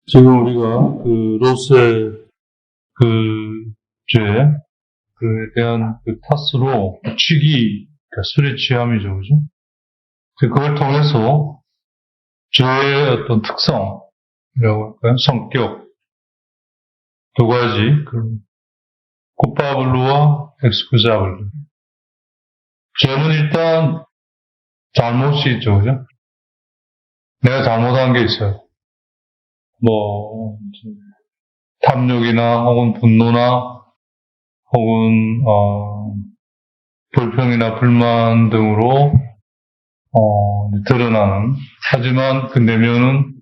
지금 우리가 그 로스의 그 죄, 그에 대한 그 탓으로 취기, 그러니까 술에 취함이죠, 그죠? 그걸 통해서 죄의 어떤 특성이라고 할까요? 성격, 두 가지, 그, 쿠파블루와 엑스쿠자블루. 죄는 일단 잘못이 있죠, 그죠? 내가 잘못한 게 있어요. 뭐, 탐욕이나 혹은 분노나 혹은 불평이나 불만 등으로 드러나는. 하지만 그 내면은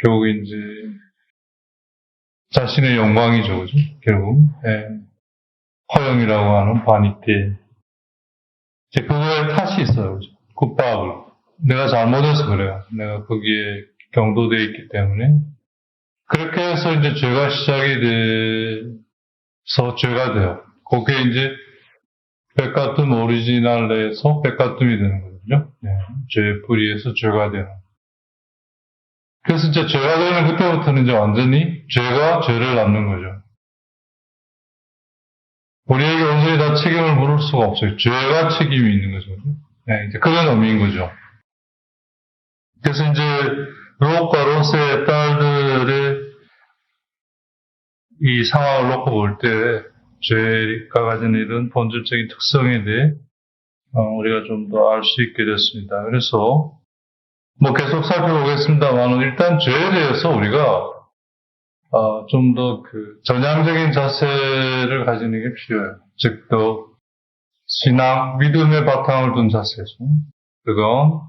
결국 이제 자신의 영광이죠, 그죠? 결국 허영이라고 하는 바니티. 이제 그거에 탓이 있어요, 그죠? 굿밥을 내가 잘못해서 그래요. 내가 거기에 경도되어 있기 때문에. 그렇게 해서 이제 죄가 시작이 돼서 죄가 돼요. 그게 이제 백가툼 오리지널에서 백가툼이 되는 거죠. 네. 죄의 뿌리에서 죄가 되는. 그래서 이제 죄가 되는 그때부터는 이제 완전히 죄가 죄를 낳는 거죠. 우리에게 온전히 다 책임을 물을 수가 없어요. 죄가 책임이 있는 거죠. 네, 이제 그런 의미인 거죠. 그래서 이제 롯과 롯의 딸들의 이 상황을 놓고 볼 때 죄가 가진 이런 본질적인 특성에 대해 우리가 좀 더 알 수 있게 됐습니다. 그래서 뭐 계속 살펴보겠습니다만 일단 죄에 대해서 우리가 좀 더 그 전향적인 자세를 가지는 게 필요해요. 즉, 또 신앙, 믿음의 바탕을 둔 자세죠. 그건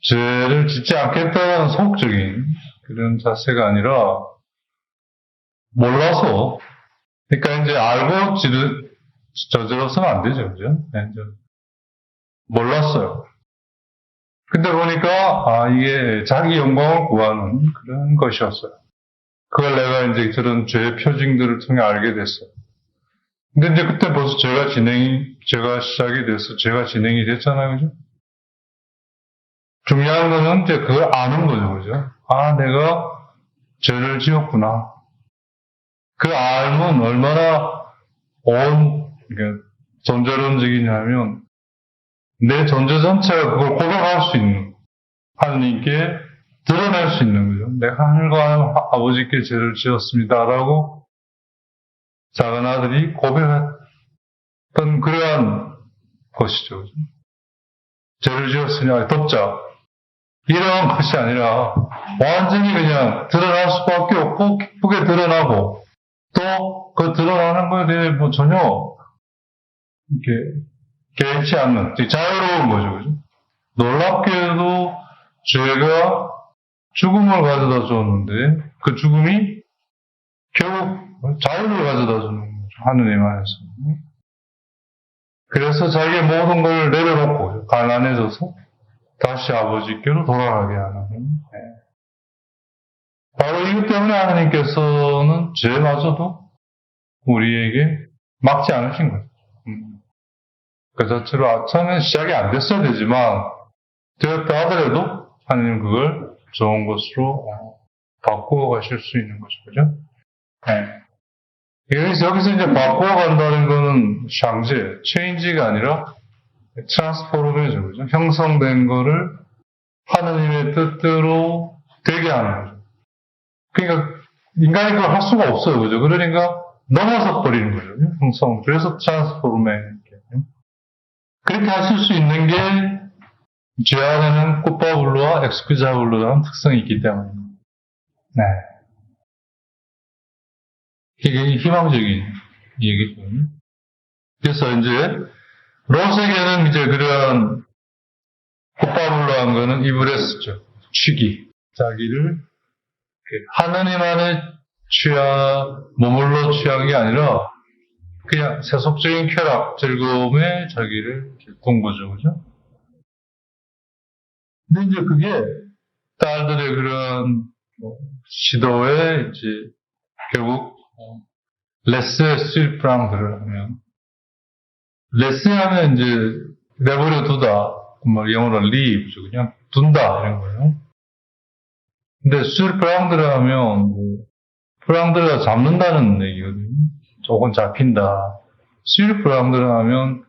죄를 짓지 않겠다는 속적인 그런 자세가 아니라 몰라서, 그러니까 이제 알고 저질러서는 안 되죠, 그죠? 네, 몰랐어요. 근데 보니까 이게 자기 영광을 구하는 그런 것이었어요. 그걸 내가 이제 저런 죄의 표징들을 통해 알게 됐어요. 근데 이제 그때 벌써 죄가 시작이 돼서 죄가 진행이 됐잖아요, 그죠? 중요한 거는 이제 그걸 아는 거죠, 그죠? 내가 죄를 지었구나. 그 알면 얼마나 그러니까 존재론적이냐면, 내 존재 전체가 그걸 고백할 수 있는, 하느님께 드러낼 수 있는 거죠. 내가 하늘과 아버지께 죄를 지었습니다라고 작은 아들이 고백했던 그러한 것이죠. 그죠? 죄를 지었으니 덮자. 이런 것이 아니라 완전히 그냥 드러날 수밖에 없고 기쁘게 드러나고 또 그 드러나는 것에 대해 뭐 전혀 이렇게 개의치 않는 자유로운 거죠. 그죠? 놀랍게도 죄가 죽음을 가져다 줬는데 그 죽음이 결국 자유를 가져다 주는 거죠. 하느님 안에서. 그래서 자기의 모든 걸 내려놓고 가난해져서 다시 아버지께로 돌아가게 하는. 바로 이것 때문에 하나님께서는 죄마저도 우리에게 막지 않으신 거죠. 그 자체로 처음엔 시작이 안 됐어야 되지만 되었다 하더라도 하나님은 그걸 좋은 것으로 바꾸어 가실 수 있는 거죠. 그죠? 여기서 이제 바꾸어 간다는 거는 샹제, 체인지가 아니라 트랜스포르메죠. 그죠? 형성된 거를 하나님의 뜻대로 되게 하는 거죠. 그러니까 인간이 그걸 할 수가 없어요. 그죠? 그러니까 넘어서 버리는 거죠. 형성. 그래서 트랜스포르메. 그렇게 하실 수 있는 게 죄 안에는 쿠파블루와 엑스큐자블루라는 특성이 있기 때문입니다. 네. 이게 희망적인 얘기죠. 그래서 이제 롯에게는 이제 그런 쿠파블루한 거는 이브레스죠. 취기. 자기를 하느님 안에 머물러 취한 게 아니라 그냥 세속적인 쾌락, 즐거움에 자기를 둔 거죠. 그죠? 근데 이제 그게 딸들의 그런 시도에 이제 결국 레스의 실프랑들을 하면 레스 하면 이제 내버려 두다, 영어로 leave죠. 그냥 둔다 이런 거예요. 근데 술프랑드를 하면, 프랑드가 잡는다는 얘기거든요. 조금 잡힌다. 술프랑드를 하면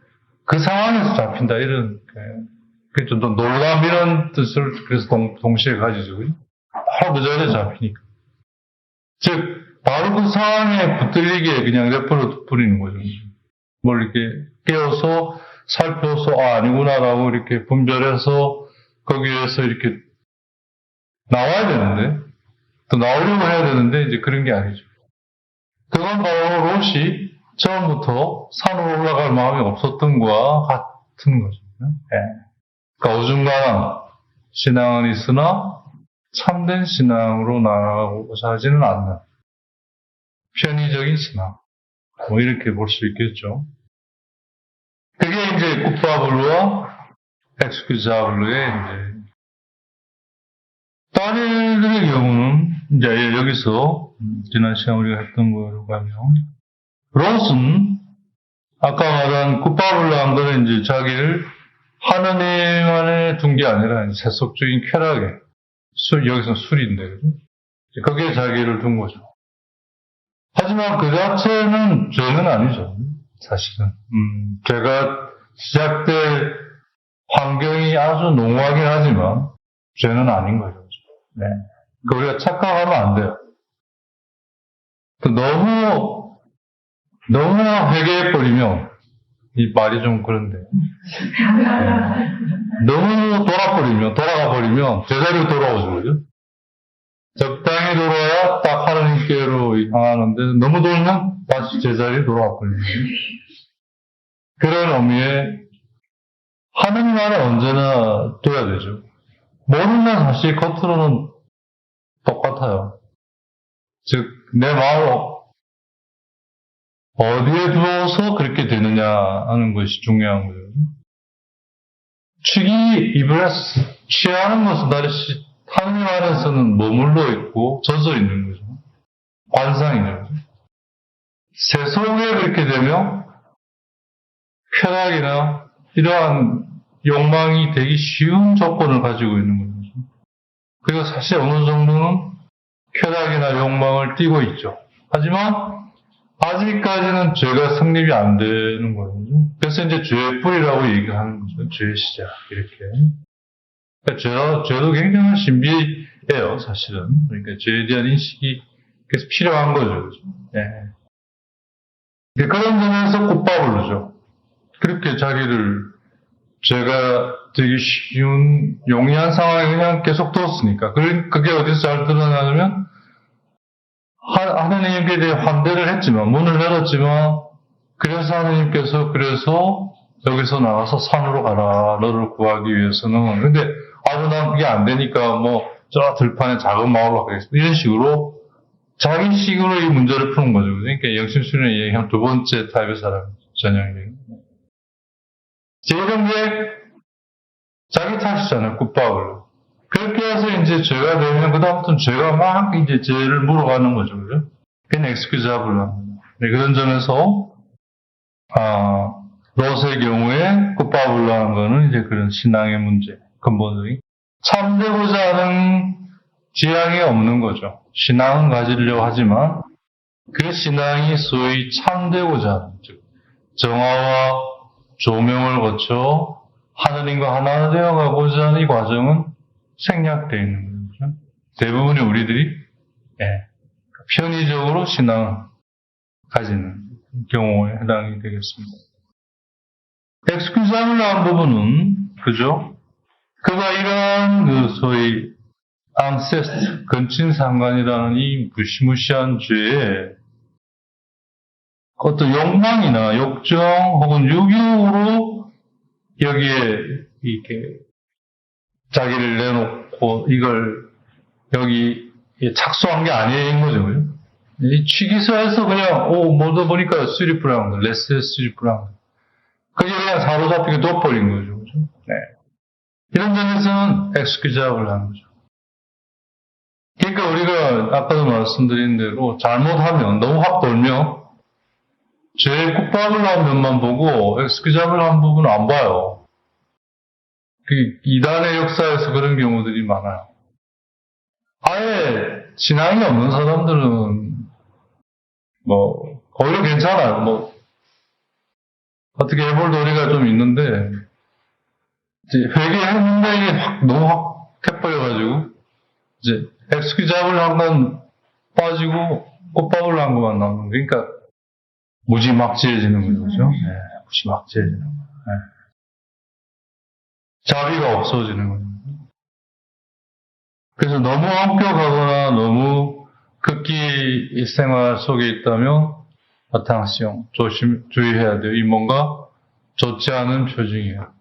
그 상황에서 잡힌다. 이런, 그게 좀 놀람 이런 뜻을 그래서 동시에 가지죠. 바로 그 자리에 잡히니까. 즉, 바로 그 상황에 붙들리게 그냥 내버려 두는 거죠. 뭘 이렇게 깨워서 살펴서, 아니구나라고 이렇게 분별해서 거기에서 이렇게 나와야 되는데, 또 나오려고 해야 되는데, 이제 그런 게 아니죠. 그건 바로 롯이 처음부터 산으로 올라갈 마음이 없었던 거와 같은 거죠. 그러니까 어중간한 신앙은 있으나 참된 신앙으로 나아가고자 하지는 않는 편의적인 신앙. 뭐 이렇게 볼 수 있겠죠. 그게 이제 쿠파블루와 엑스큐자블루의 이제 딸들의 경우는 이제 여기서 지난 시간 우리가 했던 거로 가면 롯은 아까 말한 쿠파블루 한 거는 이제 자기를 하느님 안에 둔 게 아니라 세속적인 쾌락에 여기서 술인데 그죠? 거기에 자기를 둔 거죠. 하지만 그 자체는 죄는 아니죠. 사실은 죄가 시작될 환경이 아주 농후하긴 하지만 죄는 아닌 거죠. 네. 우리가 착각하면 안 돼요. 너무 회개해버리면, 이 말이 좀 그런데, 너무 돌아가버리면, 제자리로 돌아오죠, 그죠? 적당히 돌아야 딱 하나님께로 향하는데, 너무 돌면 다시 제자리로 돌아와버리는 그런 의미에, 하나님 안에 언제나 둬야 되죠. 모르면 사실 겉으로는 똑같아요. 즉, 내 마음을 어디에 두어서 그렇게 되느냐 하는 것이 중요한 거예요. 취하는 것은 다르시, 하나님 안에서는 머물러 있고 젖어 있는 거죠. 관상이죠. 세속에 그렇게 되면 쾌락이나 이러한 욕망이 되기 쉬운 조건을 가지고 있는 거죠. 그리고 사실 어느 정도는 쾌락이나 욕망을 띠고 있죠. 하지만 아직까지는 죄가 성립이 안 되는 거거든요. 그래서 이제 죄의 뿌리라고 얘기하는 거죠. 죄의 시작 이렇게. 그러니까 죄도 굉장히 신비해요, 사실은. 그러니까 죄에 대한 인식이 그래서 필요한 거죠. 네. 그런 점에서 꽃바울로죠. 그렇게 자기를 죄가 되기 쉬운 용이한 상황에 그냥 계속 뒀으니까. 그게 어디서 잘 드러나냐면 하나님께 대해 환대를 했지만, 문을 열었지만, 그래서 하나님께서 여기서 나가서 산으로 가라, 너를 구하기 위해서는. 근데 난 그게 안 되니까 저 들판에 작은 마을로 가겠습니다. 이런 식으로 자기식으로 이 문제를 푸는 거죠. 그러니까 영심수련이 얘기한 두 번째 타입의 사람, 전형이에요. 이런 게 자기 탓이잖아요, 굿바울. 그렇게 해서 이제 죄가 되면 그다음부터는 죄가 막 이제 죄를 물어가는 거죠, 그죠? 그냥 엑스큐자블 하는 거예요. 네, 그런 점에서 롯의 경우에 굿바울로 하는 거는 이제 그런 신앙의 문제, 근본적인 참되고자 하는 지향이 없는 거죠. 신앙은 가지려고 하지만 그 신앙이 소위 참되고자 하는, 즉 정화와 조명을 거쳐 하나님과 하나 되어가고자 하는 이 과정은 생략되어 있는 거죠. 대부분의 우리들이 편의적으로 신앙을 가지는 경우에 해당이 되겠습니다. 엑스큐자블 한 부분은 그죠? 그가 이러한 소위 앙세스트, 근친상간이라는 이 무시무시한 죄에 어떤 욕망이나 욕정 혹은 유교로 여기에 이렇게 자기를 내놓고 이걸 여기 착수한 게 아닌 거죠. 그죠? 이 취기서에서 그냥 뭐다 보니까 쓰리프라운드, 레스 쓰리프라운드. 그게 그냥 사로잡히게 둬버린 거죠. 그죠? 네. 이런 점에서는 엑스큐자블을 하는 거죠. 그러니까 우리가 아까도 말씀드린 대로 잘못하면 너무 확 돌면 죄의 콧밥을 한 면만 보고 엑스큐자블 한 부분은 안 봐요. 그 이단의 역사에서 그런 경우들이 많아요. 아예 신앙이 없는 사람들은 오히려 괜찮아요. 어떻게 해볼 도리가 좀 있는데 이제 회개했는데 이게 너무 확 해버려가지고 이제 엑스큐 잡으려는 건 빠지고 꽃밥을 한 것만 남는 거예요. 그러니까 무지막지해지는 거죠. 네, 무지막지해지는 거예요. 네. 자비가 없어지는 거예요. 그래서 너무 엄격하거나 너무 극기 생활 속에 있다면 attention, 주의해야 돼요. 이 뭔가 좋지 않은 표징이에요.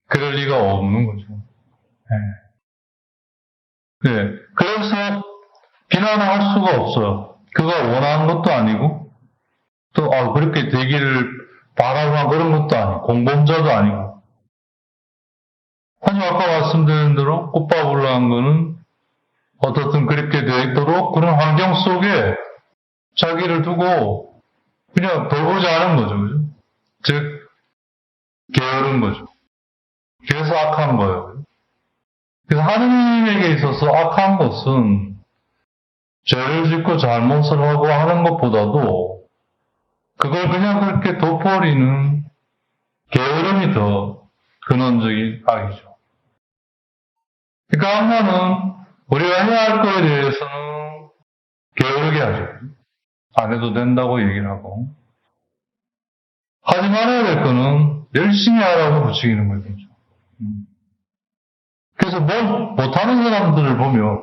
그럴 리가 없는 거죠. 네. 네. 그래서 비난할 수가 없어요. 그가 원하는 것도 아니고 또 그렇게 되기를 바라고 그런 것도 아니고 공범자도 아니고. 하지만 아까 말씀드린 대로 꽃밥을 한 거는 어떻든 그렇게 되도록 그런 환경 속에 자기를 두고 그냥 돌보지 않은 거죠. 그죠? 즉 게으른 거죠. 그래서 악한 거예요. 그래서 하느님에게 있어서 악한 것은 죄를 짓고 잘못을 하고 하는 것보다도 그걸 그냥 그렇게 덮어버리는 게으름이 더 근원적인 악이죠. 그러니까 하나는 우리가 해야 할 거에 대해서는 게으르게 하죠. 안 해도 된다고 얘기를 하고. 하지 말아야 될 거는 열심히 하라고 부추기는 거죠. 그래서 뭘 못하는 사람들을 보면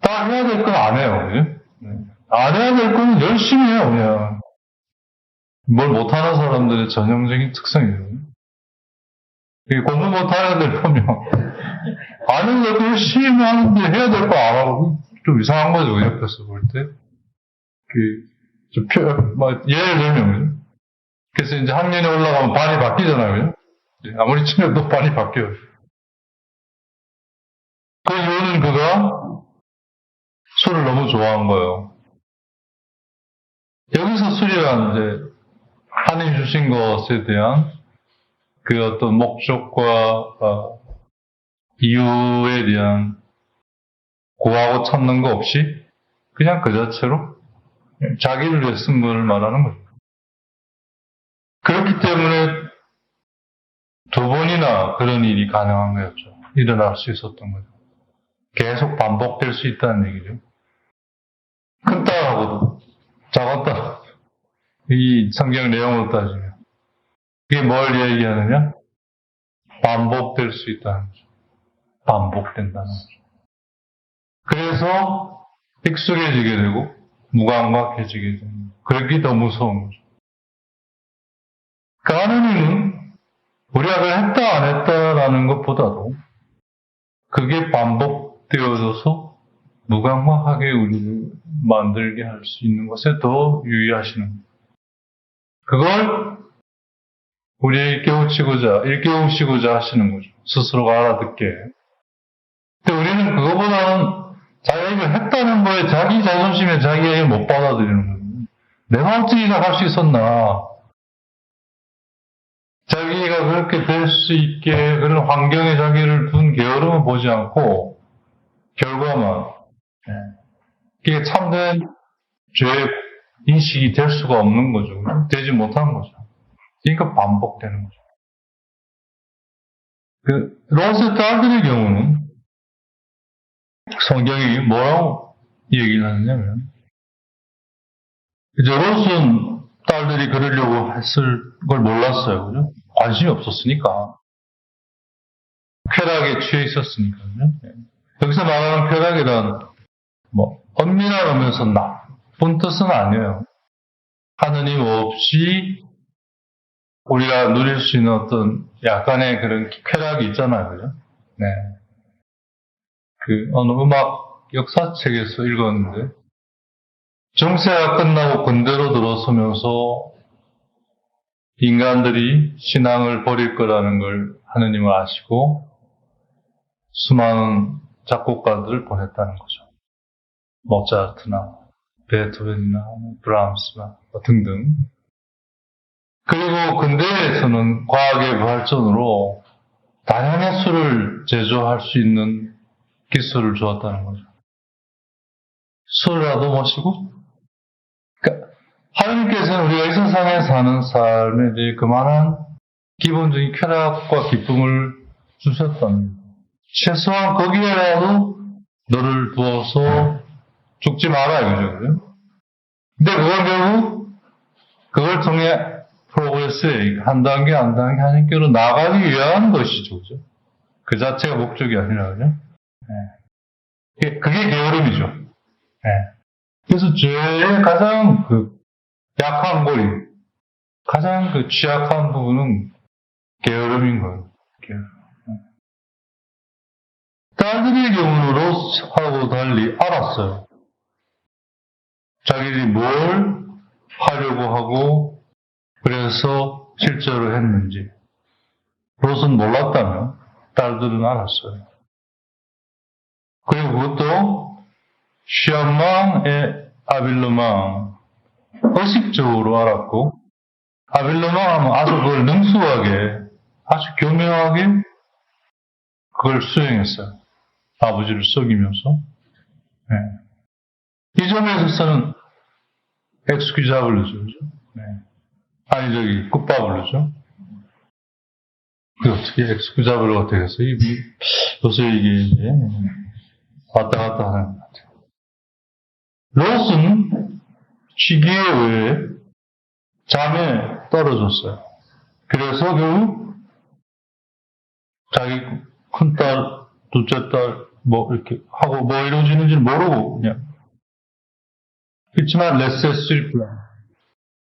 다 해야 될 건 안 해요. 그죠? 안 해야 될 거는 열심히 해요. 그냥. 뭘 못하는 사람들의 전형적인 특성이에요. 공부 못하는 애들 보면 안 해야 될 거 열심히 하는데 해야 될 거 안 하고 좀 이상한 거죠. 옆에서 볼 때. 예를 들면 그래서 이제 학년이 올라가면 반이 바뀌잖아요. 그죠? 아무리 치면 반이 바뀌어요. 그 이유는 그가 술을 너무 좋아한 거예요. 여기서 술이란 이제 하나님 주신 것에 대한 그 어떤 목적과 이유에 대한 구하고 찾는 거 없이 그냥 그 자체로 자기를 위해 쓴 걸 말하는 거죠. 그렇기 때문에 두 번이나 그런 일이 가능한 거였죠. 일어날 수 있었던 거죠. 계속 반복될 수 있다는 얘기죠. 큰 딸하고도 작은 딸, 이 성경 내용으로 따지면 이게 뭘 얘기하느냐? 반복될 수 있다는 거죠. 반복된다는 거죠. 그래서 익숙해지게 되고 무감각해지게 되는 그렇게 더 무서운 거죠. 그 하느님은 우리가 그걸 했다 안 했다라는 것보다도 그게 반복되어져서 무감각하게 우리를 만들게 할 수 있는 것에 더 유의하시는 거예요. 그걸 우리에게 일깨우시고자 하시는 거죠. 스스로가 알아듣게. 근데 우리는 그거보다는 자기가 이걸 했다는 거에 자기 자존심에 자기가 못 받아들이는 거예요. 내가 어떻게 할 수 있었나. 자기가 그렇게 될 수 있게 그런 환경에 자기를 둔 게으름을 보지 않고 결과만 이게 참된 죄의 인식이 될 수가 없는 거죠. 되지 못한 거죠. 그러니까 반복되는 거죠. 롯의 딸들의 경우는 성경이 뭐라고 얘기를 하느냐면 이제 롯은 딸들이 그러려고 했을 걸 몰랐어요. 그죠? 관심이 없었으니까. 쾌락에 취해 있었으니까요. 여기서 말하는 쾌락이란 엄밀하면서 나쁜 뜻은 아니에요. 하느님 없이 우리가 누릴 수 있는 어떤 약간의 그런 쾌락이 있잖아요. 그죠? 네. 어느 음악 역사책에서 읽었는데, 정세가 끝나고 근대로 들어서면서 인간들이 신앙을 버릴 거라는 걸 하느님은 아시고, 수많은 작곡가들을 보냈다는 거죠. 모차르트나, 베토벤이나, 브람스나, 등등. 그리고 근대에서는 과학의 발전으로 다양한 수를 제조할 수 있는 기술을 주었다는 거죠. 술이라도 마시고, 그러니까 하나님께서는 우리가 이 세상에 사는 삶에 대해 그만한 기본적인 쾌락과 기쁨을 주셨다는 거예요. 최소한 거기에라도 너를 두어서 죽지 마라 이거죠. 근데 그건 결국 그걸 통해 프로그레스에 한 단계 한 단계 하나님께로 나가기 위한 것이죠. 그죠? 그 자체가 목적이 아니라 그죠? 네. 그게 게으름이죠. 네. 그래서 죄의 가장 약한 고리, 가장 취약한 부분은 게으름인 거예요. 게으름. 딸들의 경우는 롯하고 달리 알았어요. 자기들이 뭘 하려고 하고 그래서 실제로 했는지. 롯은 몰랐다면 딸들은 알았어요. 그리고 그것도 시암망의 아빌르망 의식적으로 알았고, 아빌르망 하면 아주 그걸 능숙하게 아주 교묘하게 그걸 수행했어요. 아버지를 속이면서. 네. 이 점에 있어서는 엑스큐자블르죠. 네. 아니, 굿바블르죠. 그게 어떻게 엑스큐자블르가 되겠어요? 요새 이게, 왔다 갔다 하는 것 같아요. 롯은 시기에 의해 잠에 떨어졌어요. 그래서 결국 자기 큰딸, 둘째 딸, 이렇게 하고 이루어지는지를 모르고 그냥. 그렇지만 레세스일 플랜.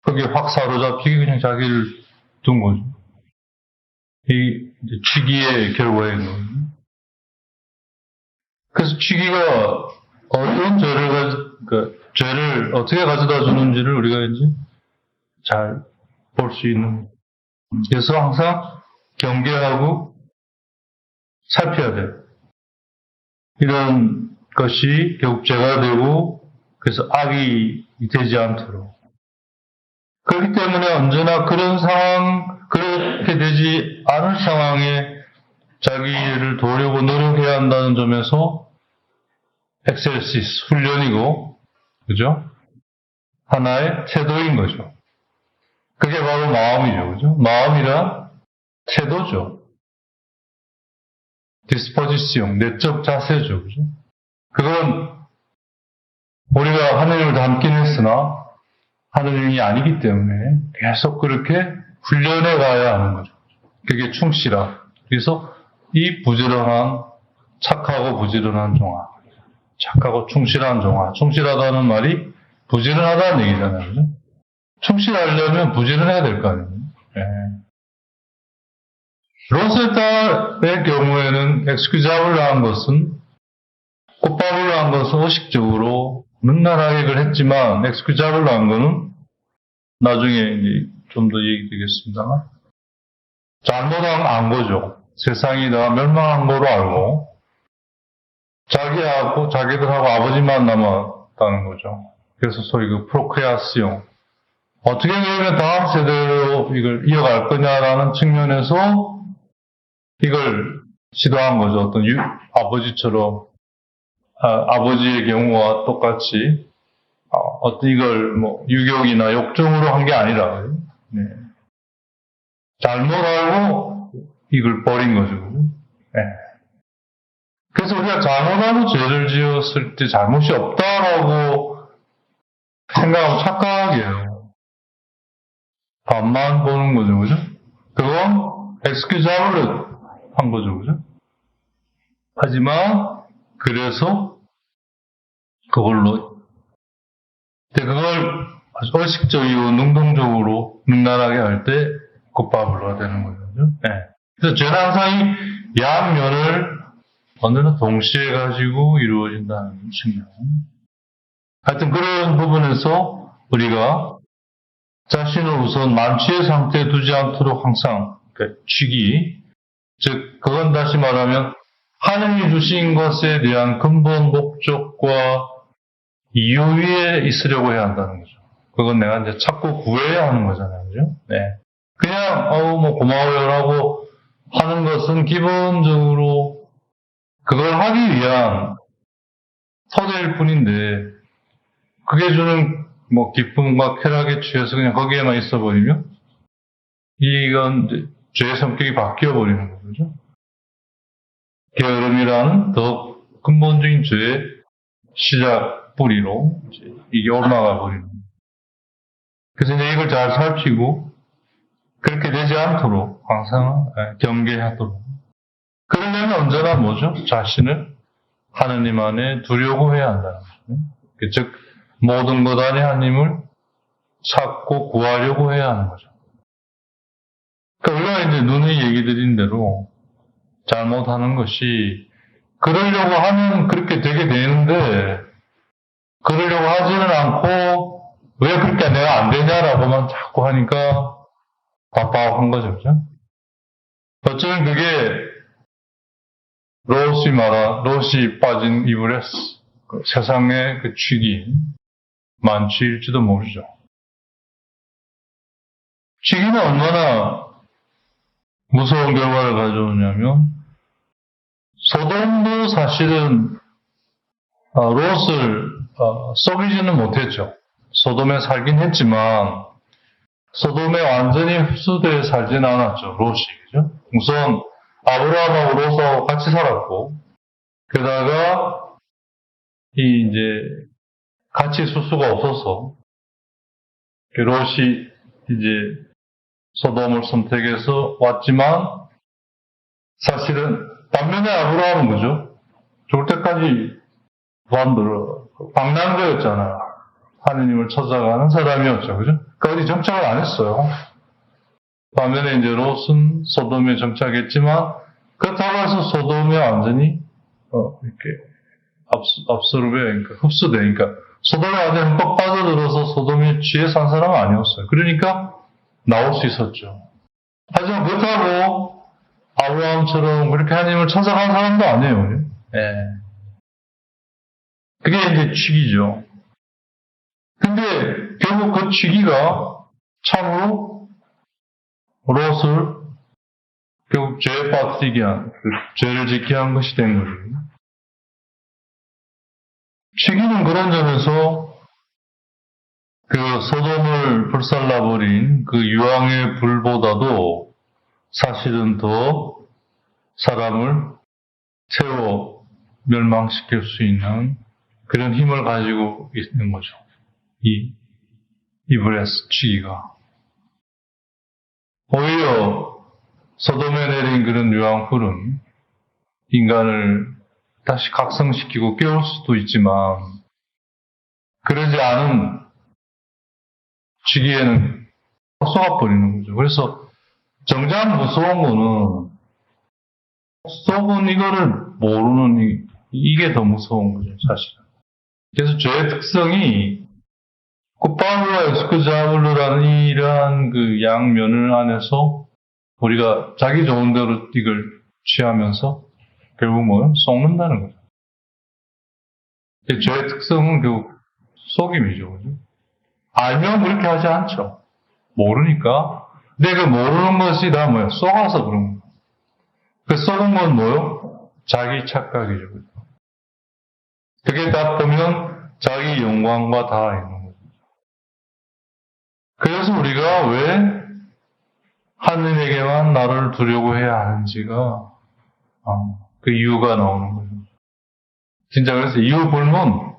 거기에 확 사로잡히게 그냥 자기를 둔 거죠. 이 취기의 결과인 거예요. 그래서 취기가 어떤 죄를 어떻게 가져다 주는지를 우리가 이제 잘 볼 수 있는. 그래서 항상 경계하고 살펴야 돼요. 이런 것이 결국 죄가 되고, 그래서 악이 되지 않도록. 그렇기 때문에 언제나 그렇게 되지 않을 상황에 자기를 도우려고 노력해야 한다는 점에서 엑셀시스, 훈련이고, 그죠? 하나의 태도인 거죠. 그게 바로 마음이죠, 그죠? 마음이란 태도죠. 디스포지시용, 내적 자세죠, 그죠? 그건 우리가 하느님을 닮긴 했으나 하느님이 아니기 때문에 계속 그렇게 훈련해 가야 하는 거죠. 그게 충실함. 그래서 이 부지런한, 착하고 부지런한 종아. 착하고 충실한 종아. 충실하다는 말이 부지런하다는 얘기잖아요, 그죠? 충실하려면 부지런해야 될 거 아니에요. 네. 롯의 딸의 경우에는 엑스큐자블을 한 것은, 꽃밥을 한 것은 의식적으로 능란하게 그걸 했지만, 엑스큐자블을 한 것은 나중에 이제 좀 더 얘기되겠습니다만, 잘못한 거죠. 세상이 다 멸망한 거로 알고, 자기들하고 아버지만 남았다는 거죠. 그래서 소위 프로크레아시옹. 어떻게 되면 다음 세대로 이걸 이어갈 거냐라는 측면에서 이걸 시도한 거죠. 어떤 아버지처럼, 아버지의 경우와 똑같이, 어떤 이걸 유격이나 욕정으로 한 게 아니라, 네. 잘못 알고 이걸 버린 거죠. 네. 그래서 우리가 잘못하고 죄를 지었을 때 잘못이 없다라고 생각하면 착각이에요. 반만 보는 거죠, 그죠? 그건 엑스큐자블을 한 거죠, 그죠? 하지만, 그래서, 그걸 아주 의식적이고 능동적으로 능란하게 할 때, 굿바블로가 되는 거죠, 그죠? 네. 그래서 죄는 항상 이 양면을 언제나 동시에 가지고 이루어진다는 측면. 하여튼 그런 부분에서 우리가 자신을 우선 만취의 상태에 두지 않도록 항상 취기, 즉 그건 다시 말하면 하나님이 주신 것에 대한 근본 목적과 이유 위에 있으려고 해야 한다는 거죠. 그건 내가 이제 찾고 구해야 하는 거잖아요, 그죠? 네. 그냥 고마워요라고 하는 것은 기본적으로 그걸 하기 위한 토대일 뿐인데, 그게 주는 뭐 기쁨과 쾌락에 취해서 그냥 거기에만 있어버리면, 이건 이제 죄의 성격이 바뀌어버리는 거죠. 게으름이라는 더 근본적인 죄의 시작 뿌리로 이게 올라가 버리는 거예요. 그래서 이제 이걸 잘 살피고 그렇게 되지 않도록 항상 경계하도록. 그러려면 언제나 뭐죠? 자신을 하느님 안에 두려고 해야 한다는 거죠. 즉 모든 것 안에 하나님을 찾고 구하려고 해야 하는 거죠. 그러니까 우리가 이제 누누이 얘기 드린 대로 잘못하는 것이 그러려고 하면 그렇게 되게 되는데 그러려고 하지는 않고 왜 그렇게 내가 안 되냐라고만 자꾸 하니까 답답한 거죠. 그죠? 어쩌면 그게 롯이 빠진 이불에 세상의 그 취기, 만취일지도 모르죠. 취기는 얼마나 무서운 결과를 가져오냐면 소돔도 사실은 롯을 썩이지는 못했죠. 소돔에 살긴 했지만 소돔에 완전히 흡수되어 살지는 않았죠. 롯이. 그죠? 우선 아브라함하고 롯하고 같이 살았고 게다가 이제 같이 있을 수가 없어서 롯이 이제 소돔을 선택해서 왔지만 사실은 반면에 아브라함은 그죠? 죽을 때까지 방랑자였잖아요. 하느님을 찾아가는 사람이었죠. 그죠? 그러니까 어디 정착을 안 했어요. 반면에 이제 롯은 소돔에 정착했지만 그렇다고 해서 소돔에 완전히 이렇게 그러니까 흡수돼. 그러니까 소돔에 완전히 흠뻑 빠져들어서 소돔에 취해 산 사람은 아니었어요. 그러니까 나올 수 있었죠. 하지만 그렇다고 아브라함처럼 그렇게 하나님을 찾아간 사람도 아니에요. 예. 그게 이제 취기죠. 근데 결국 그 취기가 참으로 롯을 결국 죄에 빠뜨리게 한, 죄를 짓게 한 것이 된 거죠. 취기는 그런 점에서 그 소돔을 불살라버린 그 유황의 불보다도 사실은 더 사람을 채워 멸망시킬 수 있는 그런 힘을 가지고 있는 거죠. 이 이브레스 취기가. 오히려 소돔에 내린 그런 유황불은 인간을 다시 각성시키고 깨울 수도 있지만 그러지 않은 취기에는 쏘아버리는 거죠. 그래서 정작 무서운 거는 속은 이거를 모르는 이게 더 무서운 거죠, 사실은. 그래서 죄의 특성이 쿠파울과 에스크자블루라는 이러한 그 양면을 안에서 우리가 자기 좋은 대로 이걸 취하면서 결국 뭐요? 속는다는 거죠. 죄의 특성은 결국 속임이죠. 그죠? 알면 그렇게 하지 않죠. 모르니까. 근데 그 모르는 것이 다 뭐야? 속아서 그런 거예요. 그 속은 건 뭐요? 자기 착각이죠. 그게 다 보면 자기 영광과 다 있는 거죠. 그래서 우리가 왜 하느님에게만 나를 두려고 해야 하는지가 그 이유가 나오는 거죠. 진짜 그래서 이유 불문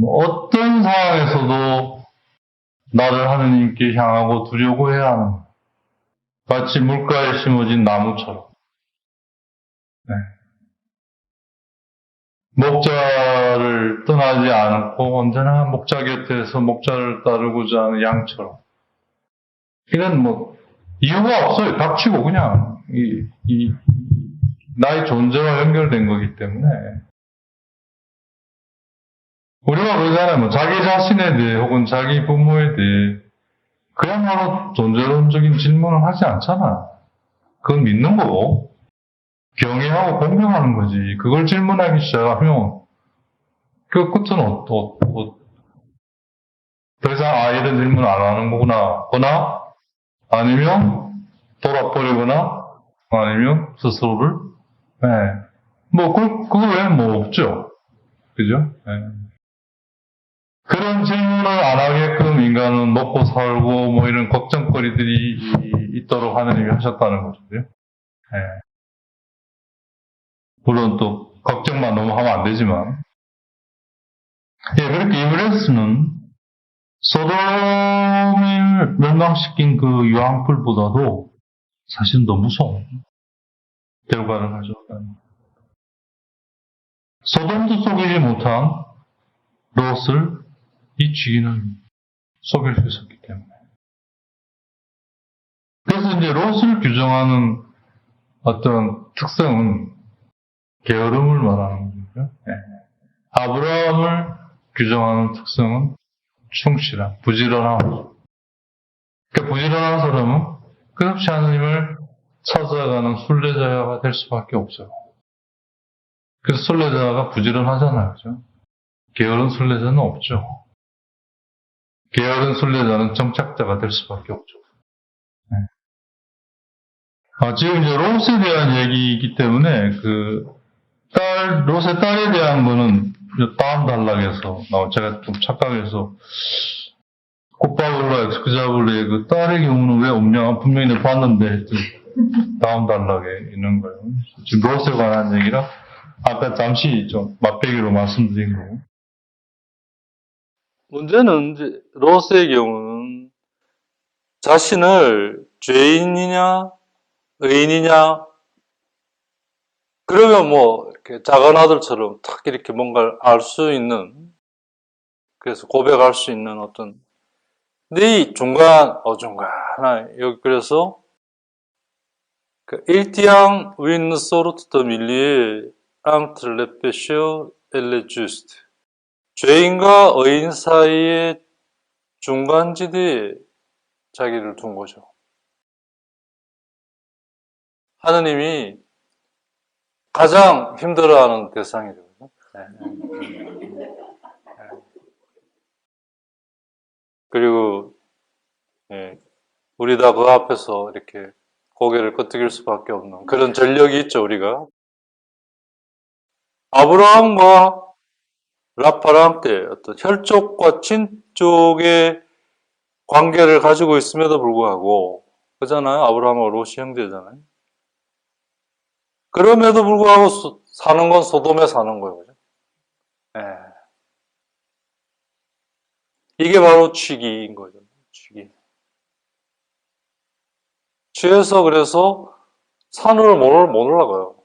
어떤 상황에서도 나를 하느님께 향하고 두려고 해야 하는 거예요. 마치 물가에 심어진 나무처럼. 네. 목자를 떠나지 않고 언제나 목자 곁에서 목자를 따르고자 하는 양처럼. 이건 뭐 이유가 없어요. 닥치고 그냥 나의 존재와 연결된 거기 때문에 우리가 그러잖아요. 뭐 자기 자신에 대해 혹은 자기 부모에 대해 그야말로 존재론적인 질문을 하지 않잖아. 그건 믿는 거고 경외하고 공경하는 거지. 그걸 질문하기 시작하면 그 끝은 더 이상 이런 질문 안 하는 거구나. 아니면 돌아버리거나 아니면 스스로를, 네. 뭐, 그거 외에는 뭐 없죠. 그죠? 네. 그런 질문을 안 하게끔 인간은 먹고 살고 뭐 이런 걱정거리들이 있도록 하느님이 하셨다는 거죠. 네. 물론 또 걱정만 너무 하면 안 되지만. 예, 그렇게 이브레스는 소돔을 멸망시킨 그 유황불보다도 사실 더 무서운 결과를 가져왔다는. 소돔도 속이지 못한 롯을 이 주인은 속일 수 있었기 때문에. 그래서 이제 롯을 규정하는 어떤 특성은 게으름을 말하는 거죠. 네. 아브라함을 규정하는 특성은 충실함, 부지런함. 그러니까 부지런한 사람은 끝없이 하나님을 찾아가는 순례자가 될 수밖에 없어요. 그래서 순례자가 부지런하잖아요. 그죠? 게으른 순례자는 없죠. 게으른 순례자는 정착자가 될 수밖에 없죠. 네. 지금 이제 롯에 대한 얘기이기 때문에 롯의 딸에 대한 거는 다음 단락에서 제가 좀 착각해서 꽃바울과 엑스크자블의 그 딸의 경우는 왜 없냐 분명히 내가 봤는데 다음 단락에 있는 거예요. 지금 롯에 관한 얘기라 아까 잠시 좀 맛배기로 말씀드린 거예요. 문제는 이제 롯의 경우는 자신을 죄인이냐 의인이냐 그러면 뭐 이렇게 작은 아들처럼 탁 이렇게 뭔가를 알 수 있는 그래서 고백할 수 있는 어떤 근데 이 어중간한 여기 그래서 Il tient une sorte de milieu entre le pécheur et le juste. 죄인과 의인 사이의 중간지대에 자기를 둔 거죠. 하느님이 가장 힘들어하는 대상이죠. 그리고 우리 다 그 앞에서 이렇게 고개를 끄덕일 수밖에 없는 그런 전력이 있죠, 우리가. 아브라함과 라파랑 함께 어떤 혈족과 친족의 관계를 가지고 있음에도 불구하고 그잖아요. 아브라함과 롯이 형제잖아요. 그럼에도 불구하고 사는 건 소돔에 사는 거예요. 그죠? 예. 이게 바로 취기인 거죠. 취기. 취해서 그래서 산으로 못 올라가요.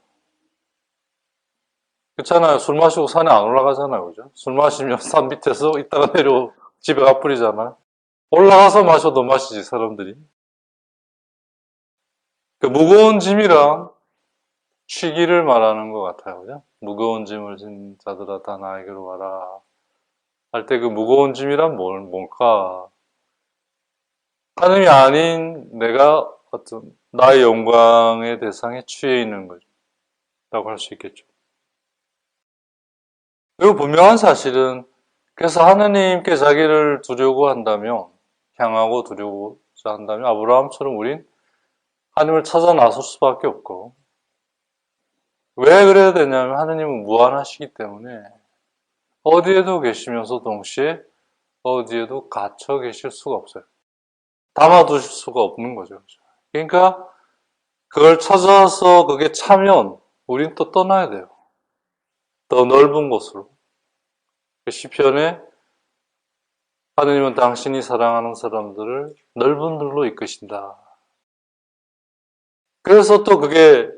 그렇잖아요. 술 마시고 산에 안 올라가잖아요. 그죠? 술 마시면 산 밑에서 이따가 내려 집에 가버리잖아요. 올라가서 마셔도 마시지, 사람들이. 그 무거운 짐이랑 취기를 말하는 것 같아요. 그죠? 무거운 짐을 진 자들아 다 나에게로 와라. 할 때 그 무거운 짐이란 뭘까? 하느님이 아닌 내가 어떤 나의 영광의 대상에 취해 있는 거죠. 라고 할 수 있겠죠. 그리고 분명한 사실은 그래서 하느님께 자기를 두려고 한다면 향하고 두려고자 한다면 아브라함처럼 우린 하느님을 찾아 나설 수밖에 없고 왜 그래야 되냐면 하느님은 무한하시기 때문에 어디에도 계시면서 동시에 어디에도 갇혀 계실 수가 없어요. 담아두실 수가 없는 거죠. 그러니까 그걸 찾아서 그게 차면 우린 또 떠나야 돼요. 더 넓은 곳으로. 시편에 하느님은 당신이 사랑하는 사람들을 넓은 들로 이끄신다. 그래서 또 그게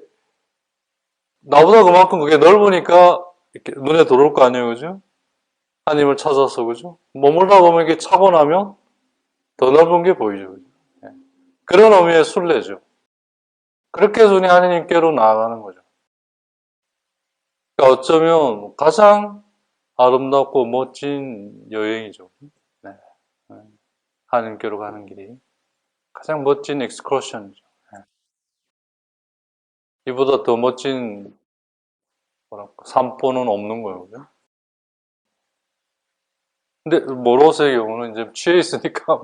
나보다 그만큼 그게 넓으니까 이렇게 눈에 들어올 거 아니에요, 그죠? 하나님을 찾아서, 그죠? 머물다 보면 이게 차고 나면 더 넓은 게 보이죠, 그죠? 그런 의미의 순례죠. 그렇게 해서 우리 하나님께로 나아가는 거죠. 그러니까 어쩌면 가장 아름답고 멋진 여행이죠. 네. 하나님께로 가는 길이 가장 멋진 엑스커션이죠. 네. 이보다 더 멋진 산보는 없는 거예요, 그죠? 근데 모로스의 경우는 이제 취해 있으니까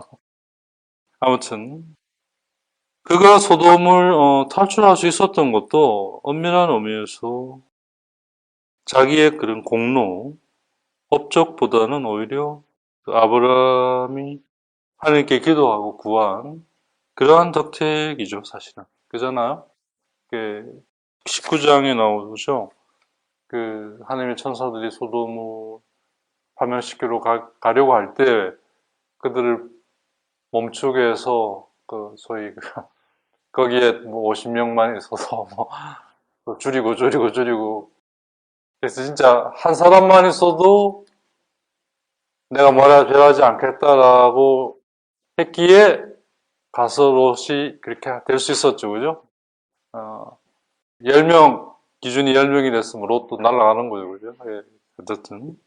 아무튼 그가 소돔을 탈출할 수 있었던 것도 엄밀한 의미에서 자기의 그런 공로, 업적보다는 오히려 그 아브라함이 하나님께 기도하고 구한 그러한 덕택이죠, 사실은. 그잖아요? 19장에 나오죠. 그 하나님의 천사들이 소돔을 파멸시키러 가려고 할 때 그들을 멈추게 해서 그 소위 거기에 뭐 50명만 있어서 뭐 줄이고 그래서 진짜 한 사람만 있어도 내가 뭐라 죄하지 않겠다라고 했기에 가서 롯이 그렇게 될 수 있었죠, 그죠? 10명, 기준이 10명이 됐으면 롯도 날아가는 거죠, 그죠? 예, 어쨌든.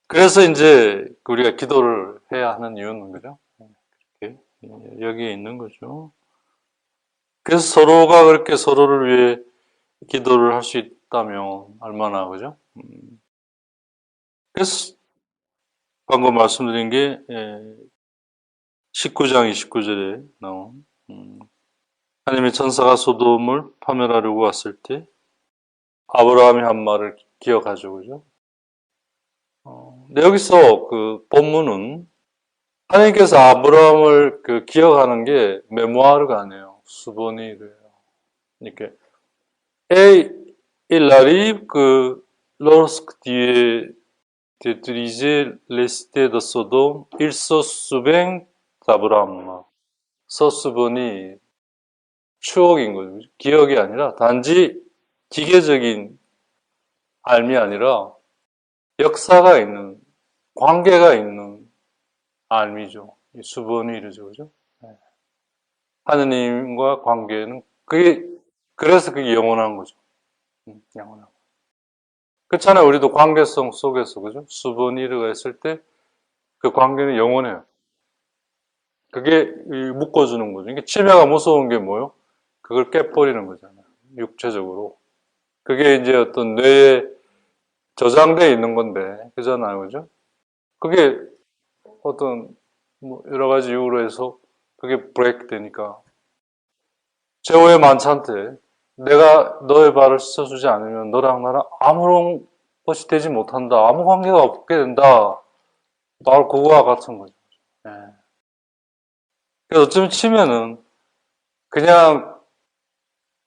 그래서 이제 우리가 기도를 해야 하는 이유는, 그죠? 이렇게 여기에 있는 거죠. 그래서 서로가 그렇게 서로를 위해 기도를 할 수 있다면 얼마나, 그죠? 그래서 방금 말씀드린 게 19장 29절에 나온 하나님의 천사가 소돔을 파멸하려고 왔을 때 아브라함이 한 말을 기억하죠, 그죠? 근데 여기서 그 본문은 하나님께서 아브라함을 그 기억하는 게 메모아르가 아니에요. 수본이래요. 이렇게 il arrive que lorsque Dieu détruisait les cités de Sodome, il se souvint d'Abraham. 서수본이 추억인 거죠. 기억이 아니라 단지 기계적인 삶이 아니라 역사가 있는, 관계가 있는 삶이죠. 수본이 이르죠. 그죠? 하느님과 관계는, 그래서 그게 영원한 거죠. 영원한 거. 그렇잖아요. 우리도 관계성 속에서, 그죠? 수본이르가 있을 때 그 관계는 영원해요. 그게 묶어주는 거죠. 이게 치매가 무서운 게 뭐예요? 그걸 깨버리는 거잖아요. 육체적으로. 그게 이제 어떤 뇌에 저장되어 있는 건데, 그잖아요. 그죠? 그게 어떤, 뭐 여러 가지 이유로 해서 그게 브레이크 되니까. 최후의 만찬 때, 내가 너의 발을 씻어주지 않으면 너랑 나랑 아무런 것이 되지 못한다. 아무 관계가 없게 된다. 바로 그거와 같은 거죠. 예. 그래서 어쩌면 치면은 그냥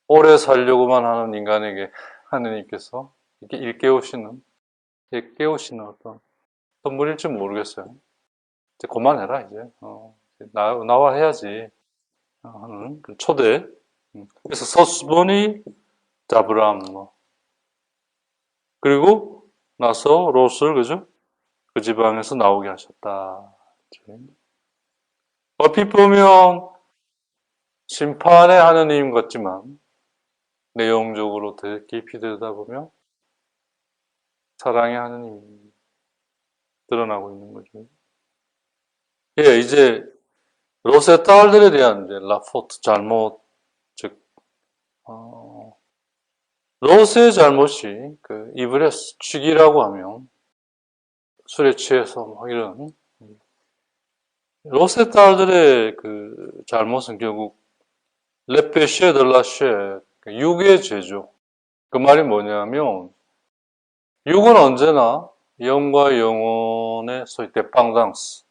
오래 살려고만 하는 인간에게 하느님께서 이렇게 깨우시는 어떤 선물일지 모르겠어요. 이제 그만해라, 이제. 나와 해야지. 하는 그 초대. 그래서 서수본이 아브라함, 그리고 나서 롯을, 그죠? 그 지방에서 나오게 하셨다. 얼핏 보면 심판의 하느님 같지만 내용적으로 되게 깊이 들여다보면 사랑의 하느님이 드러나고 있는 거죠. 예, 이제 롯의 딸들에 대한 이제 라포트 잘못, 즉 롯의 잘못이 그 이브레스 취기라고 하면 술에 취해서 뭐 이런 롯의 딸들의 그 잘못은 결국 레페쉐 들라쉐 육의 죄죠. 그 말이 뭐냐면 육은 언제나 영과 영혼의 소위 데팡당스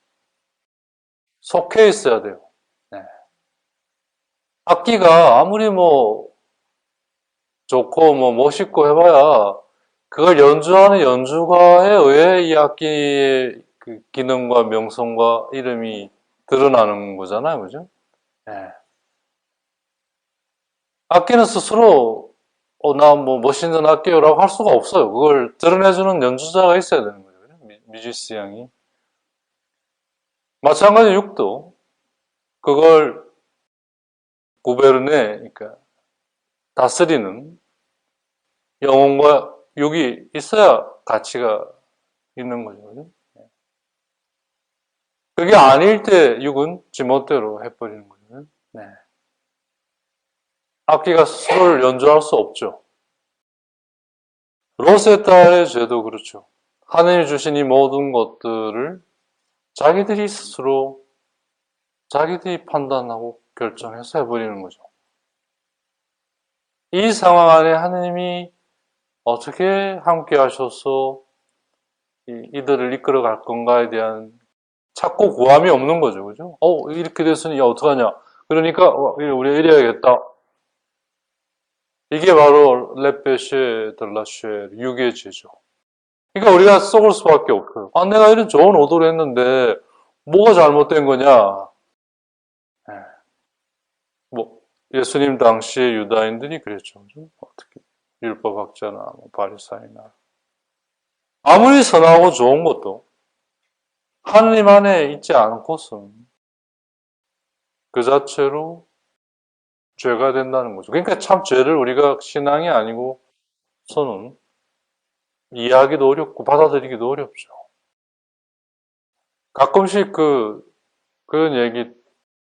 속해 있어야 돼요. 네. 악기가 아무리 뭐 좋고 뭐 멋있고 해봐야 그걸 연주하는 연주가에 의해 이 악기의 그 기능과 명성과 이름이 드러나는 거잖아요, 그죠? 네. 악기는 스스로 나 뭐 멋있는 악기요라고 할 수가 없어요. 그걸 드러내주는 연주자가 있어야 되는 거죠, 뮤지시안이. 마찬가지 육도 그걸 구베르네, 그러니까 다스리는 영혼과 육이 있어야 가치가 있는 거죠. 그죠? 그게 아닐 때 육은 지멋대로 해버리는 거죠. 네. 악기가 스스로를 연주할 수 없죠. 롯의 딸의 죄도 그렇죠. 하느님이 주신 이 모든 것들을 자기들이 스스로 자기들이 판단하고 결정해서 해버리는 거죠. 이 상황 안에 하느님이 어떻게 함께 하셔서 이들을 이끌어 갈 건가에 대한 찾고 구함이 없는 거죠. 그죠? 이렇게 됐으니, 야, 어떡하냐. 그러니까, 우리가 이래야겠다. 이게 바로 레페쉐, 들라쉐, 유계죄죠. 그러니까 우리가 썩을 수밖에 없어요. 내가 이런 좋은 오도를 했는데, 뭐가 잘못된 거냐. 예수님 당시의 유다인들이 그랬죠. 어떻게, 율법학자나, 바리사이나. 아무리 선하고 좋은 것도, 하느님 안에 있지 않고서는 그 자체로 죄가 된다는 거죠. 그러니까 참 죄를 우리가 신앙이 아니고서는 이해하기도 어렵고 받아들이기도 어렵죠. 가끔씩 그런 얘기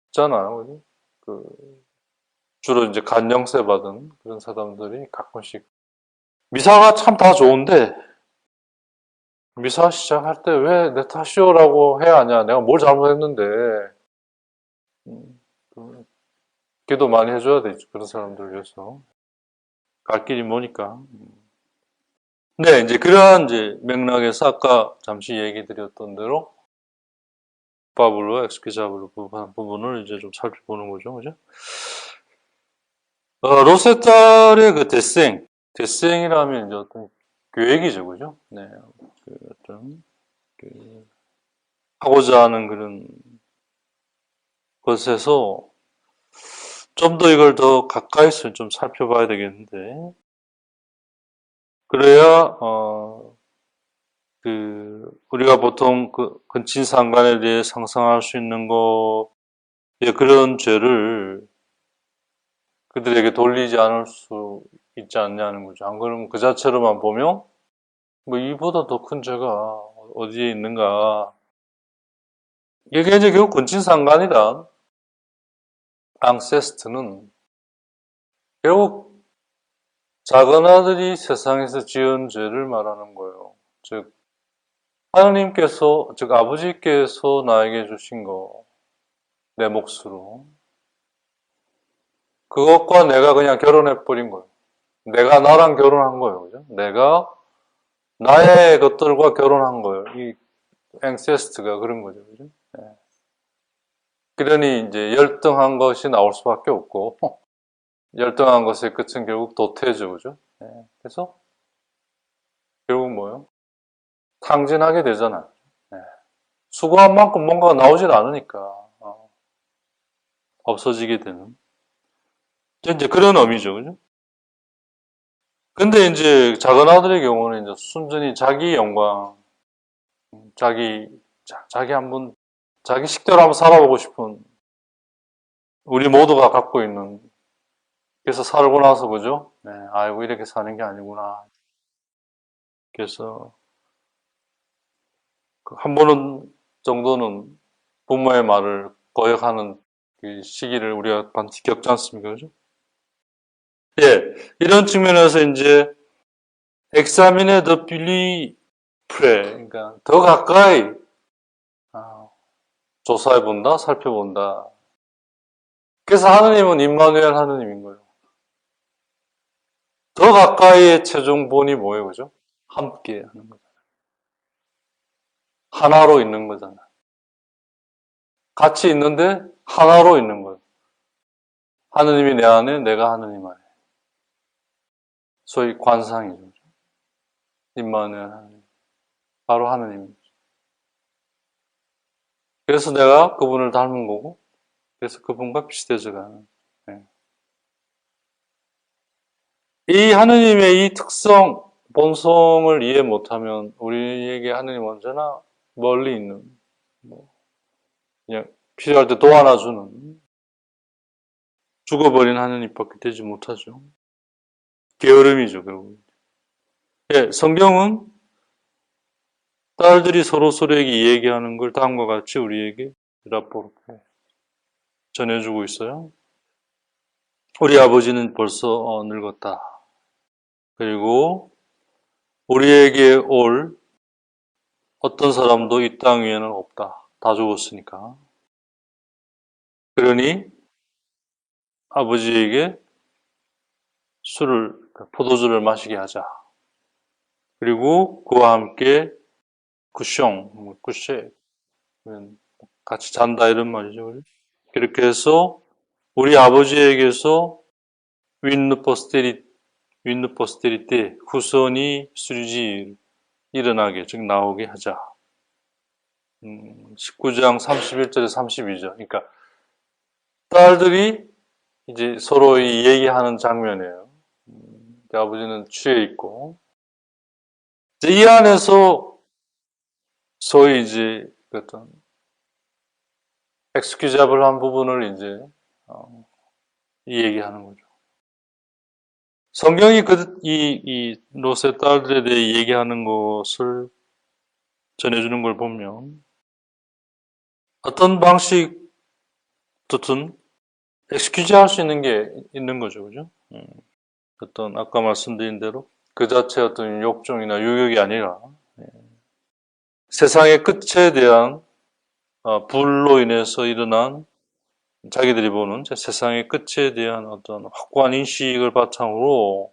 있잖아요. 주로 이제 간영세 받은 그런 사람들이 가끔씩 미사가 참 다 좋은데 미사 시작할 때 왜 내 탓이오라고 해야 하냐. 내가 뭘 잘못했는데. 기도 많이 해줘야 되죠. 그런 사람들 위해서. 갈 길이 뭐니까. 네, 이제 그러한 이제 맥락에서 아까 잠시 얘기 드렸던 대로 바블로, 엑스퀴자블로 부분을 이제 좀 살펴보는 거죠. 그죠? 로세탈의 그 대생이라면 이제 어떤 계획이죠. 그죠? 네. 어떤, 하고자 하는 그런 것에서 좀 더 이걸 더 가까이서 좀 살펴봐야 되겠는데, 그래야, 우리가 보통 근친상간에 대해 상상할 수 있는 그런 죄를 그들에게 돌리지 않을 수 있지 않냐는 거죠. 안 그러면 그 자체로만 보면, 이보다 더 큰 죄가 어디에 있는가. 이게 이제 결국 근친상간이란, 앙세스트는 결국 작은 아들이 세상에서 지은 죄를 말하는 거예요. 즉 하나님께서, 즉 아버지께서 나에게 주신 거, 내 몫으로 그것과 내가 그냥 결혼해버린 거예요. 내가 나랑 결혼한 거예요. 그죠? 내가 나의 것들과 결혼한 거예요. 이 앵세스트가 그런 거죠. 그죠? 네. 그러니 이제 열등한 것이 나올 수밖에 없고 열등한 것의 끝은 결국 도태죠. 그죠? 네. 그래서 결국 뭐예요? 탕진하게 되잖아요. 네. 수고한 만큼 뭔가가 나오질 않으니까 없어지게 되는 이제 그런 의미죠. 그죠? 근데 이제 작은 아들의 경우는 이제 순전히 자기 영광, 자기 식대로 한번 살아보고 싶은 우리 모두가 갖고 있는, 그래서 살고 나서 그죠? 네, 아이고 이렇게 사는 게 아니구나. 그래서 한 번은 정도는 부모의 말을 거역하는 그 시기를 우리가 반드시 겪지 않습니까? 그죠? 예, 이런 측면에서 이제 examine the plus près, 그러니까 더 가까이 조사해본다, 살펴본다. 그래서 하느님은 임마누엘 하느님인 거예요. 더 가까이의 최종 본이 뭐예요, 그죠? 함께 하는 거잖아요. 하나로 있는 거잖아요. 같이 있는데 하나로 있는 거예요. 하느님이 내 안에, 내가 하느님 안에. 소위 관상이죠. 임마누엘 하느님. 바로 하느님이죠. 그래서 내가 그분을 닮은 거고, 그래서 그분과 비슷해져가는. 네. 이 하느님의 이 특성, 본성을 이해 못하면 우리에게 하느님 언제나 멀리 있는, 그냥 필요할 때 도와놔주는 죽어버린 하느님밖에 되지 못하죠. 게으름이죠, 결국. 예, 성경은 딸들이 서로에게 얘기하는 걸 다음과 같이 우리에게 라포르테 전해주고 있어요. 우리 아버지는 벌써 늙었다. 그리고 우리에게 올 어떤 사람도 이 땅 위에는 없다. 다 죽었으니까. 그러니 아버지에게 포도주를 마시게 하자. 그리고 그와 함께 쿠쉐, 같이 잔다 이런 말이죠. 그렇게 해서 우리 아버지에게서 윈느 포스테리테 후손이 일어나게, 즉 나오게 하자. 19장 31절에 32절. 그러니까 딸들이 이제 서로 얘기하는 장면이에요. 아버지는 취해 있고 이 안에서 소위 이제 어떤 엑스큐자블한 부분을 이제 얘기하는 거죠. 성경이 이 롯의 딸들에 대해 얘기하는 것을 전해주는 걸 보면 어떤 방식부터 엑스큐즈 할 수 있는 게 있는 거죠. 그죠? 어떤 아까 말씀드린 대로 그 자체 어떤 욕종이나 유욕이 아니라 세상의 끝에 대한 불로 인해서 일어난 자기들이 보는 세상의 끝에 대한 어떤 확고한 인식을 바탕으로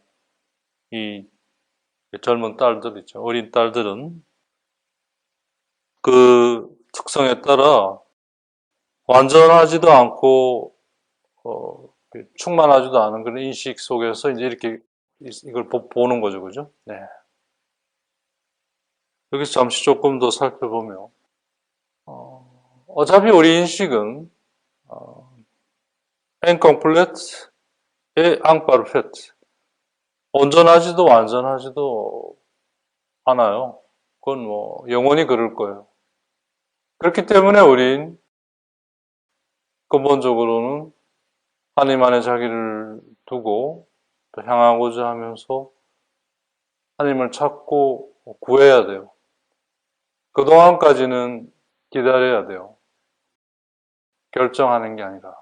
이 젊은 딸들 있죠. 어린 딸들은 그 특성에 따라 완전하지도 않고 충만하지도 않은 그런 인식 속에서 이제 이렇게 이걸 보는 거죠, 그죠? 네. 여기서 잠시 조금 더 살펴보면 어차피 우리 인식은 incomplete et imparfait, 온전하지도 완전하지도 않아요. 그건 뭐 영원히 그럴 거예요. 그렇기 때문에 우린 근본적으로는 하나님 안에 자기를 두고 또 향하고자 하면서 하나님을 찾고 구해야 돼요. 그동안까지는 기다려야 돼요. 결정하는 게 아니라.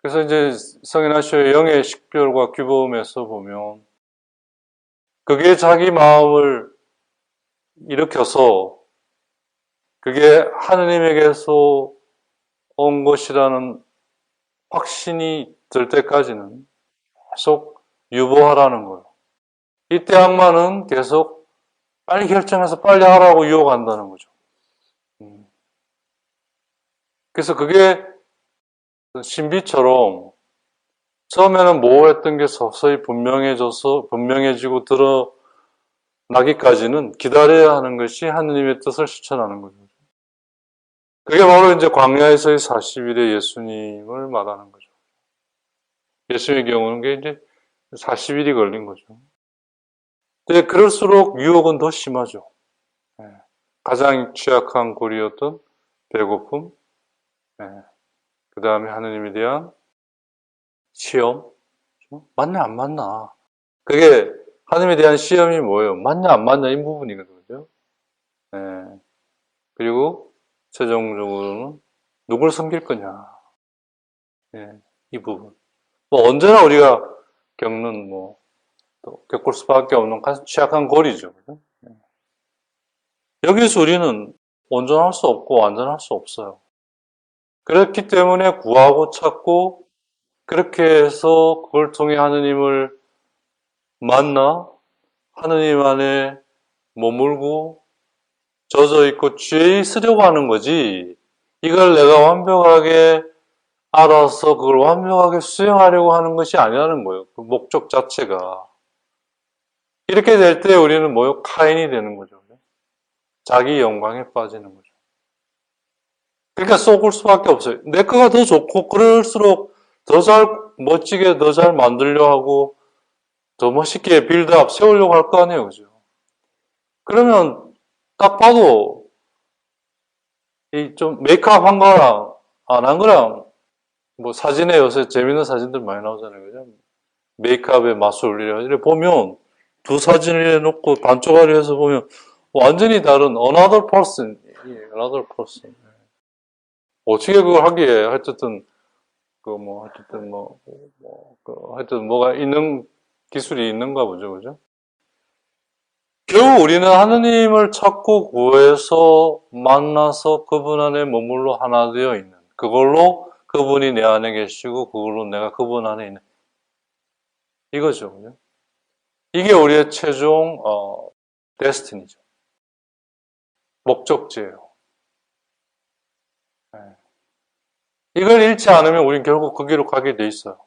그래서 이제 성인아시오의 영의 식별과 규범에서 보면 그게 자기 마음을 일으켜서 그게 하느님에게서 온 것이라는 확신이 들 때까지는 계속 유보하라는 거예요. 이때 악마는 계속 빨리 결정해서 빨리 하라고 유혹한다는 거죠. 그래서 그게 신비처럼 처음에는 모호했던 게 서서히 분명해지고 드러나기까지는 기다려야 하는 것이 하느님의 뜻을 실천하는 거죠. 그게 바로 이제 광야에서의 40일의 예수님을 말하는 거죠. 예수님의 경우는 게 이제 40일이 걸린 거죠. 근데 그럴수록 유혹은 더 심하죠. 가장 취약한 고리였던 배고픔, 그 다음에 하느님에 대한 시험, 맞냐 안 맞나? 그게 하느님에 대한 시험이 뭐예요? 맞냐 안 맞냐 이 부분이거든요. 그리고 최종적으로는 누굴 섬길 거냐, 이 부분. 뭐 언제나 우리가 겪는 또 겪을 수밖에 없는 가장 취약한 고리죠. 그죠? 여기서 우리는 온전할 수 없고 완전할 수 없어요. 그렇기 때문에 구하고 찾고 그렇게 해서 그걸 통해 하느님을 만나 하느님 안에 머물고 젖어 있고 취해 있으려고 하는 거지, 이걸 내가 완벽하게 알아서 그걸 완벽하게 수행하려고 하는 것이 아니라는 거예요. 그 목적 자체가. 이렇게 될 때 우리는 뭐요? 카인이 되는 거죠. 자기 영광에 빠지는 거죠. 그러니까 속을 수밖에 없어요. 내 거가 더 좋고 그럴수록 더 잘 멋지게 더 잘 만들려 하고 더 멋있게 빌드업 세우려고 할 거 아니에요. 그죠? 그러면 딱 봐도 이 좀 메이크업 한 거랑 안 한 거랑 뭐 사진에 요새 재밌는 사진들 많이 나오잖아요. 그죠? 메이크업의 마술 이래 보면 두 사진을 해놓고 반쪽짜리 해서 보면 완전히 다른 another person. 어떻게 그걸 하기에 하여튼 하여튼 뭐가 있는 기술이 있는가 보죠, 그죠? 결국 우리는 하느님을 찾고 구해서 만나서 그분 안에 머물러 하나 되어 있는, 그걸로 그분이 내 안에 계시고 그걸로 내가 그분 안에 있는 이거죠. 그죠? 이게 우리의 최종 데스티니죠. 목적지예요. 네. 이걸 잃지 않으면 우리는 결국 거기로 가게 돼 있어요.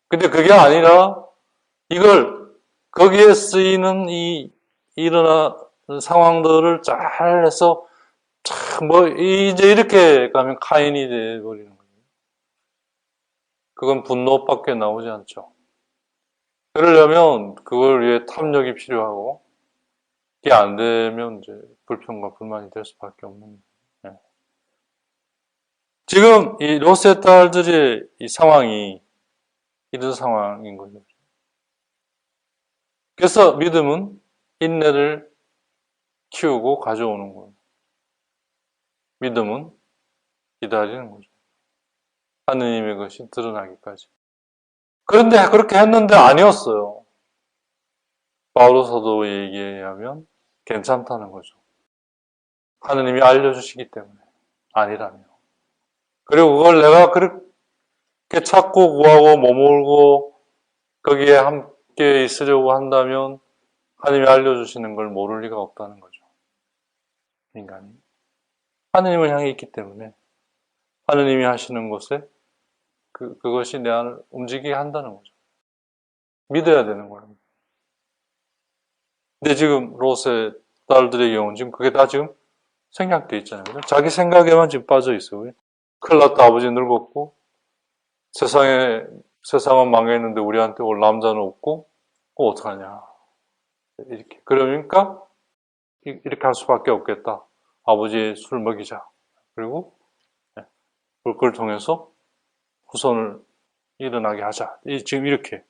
근데 그게 아니라 이걸 거기에 쓰이는 이 일어나는 상황들을 잘 해서 뭐 이제 이렇게 가면 카인이 돼버리는 거예요. 그건 분노밖에 나오지 않죠. 그러려면 그걸 위해 탐욕이 필요하고 이게 안 되면 이제 불평과 불만이 될 수밖에 없는 거예요. 지금 이 롯의 딸들의 이 상황이 이런 상황인 거죠. 그래서 믿음은 인내를 키우고 가져오는 거예요. 믿음은 기다리는 거죠. 하느님의 것이 드러나기까지. 그런데 그렇게 했는데 아니었어요. 바울의 사도의 얘기에 의하면 괜찮다는 거죠. 하느님이 알려주시기 때문에 아니라면. 그리고 그걸 내가 그렇게 찾고 구하고 머물고 거기에 함께 있으려고 한다면 하느님이 알려주시는 걸 모를 리가 없다는 거죠. 인간이. 하느님을 향해 있기 때문에 하느님이 하시는 것에 그것이 내 안을 움직이게 한다는 거죠. 믿어야 되는 거예요. 근데 지금 롯의 딸들의 경우는 지금 그게 다 지금 생략되어 있잖아요. 자기 생각에만 지금 빠져 있어요. 큰일 났다, 아버지 늙었고, 세상은 망했는데 우리한테 올 남자는 없고, 어떡하냐. 이렇게. 그러니까, 이렇게 할 수밖에 없겠다. 아버지 술 먹이자. 그리고, 그걸 통해서 후손을 일어나게 하자. 지금 이렇게.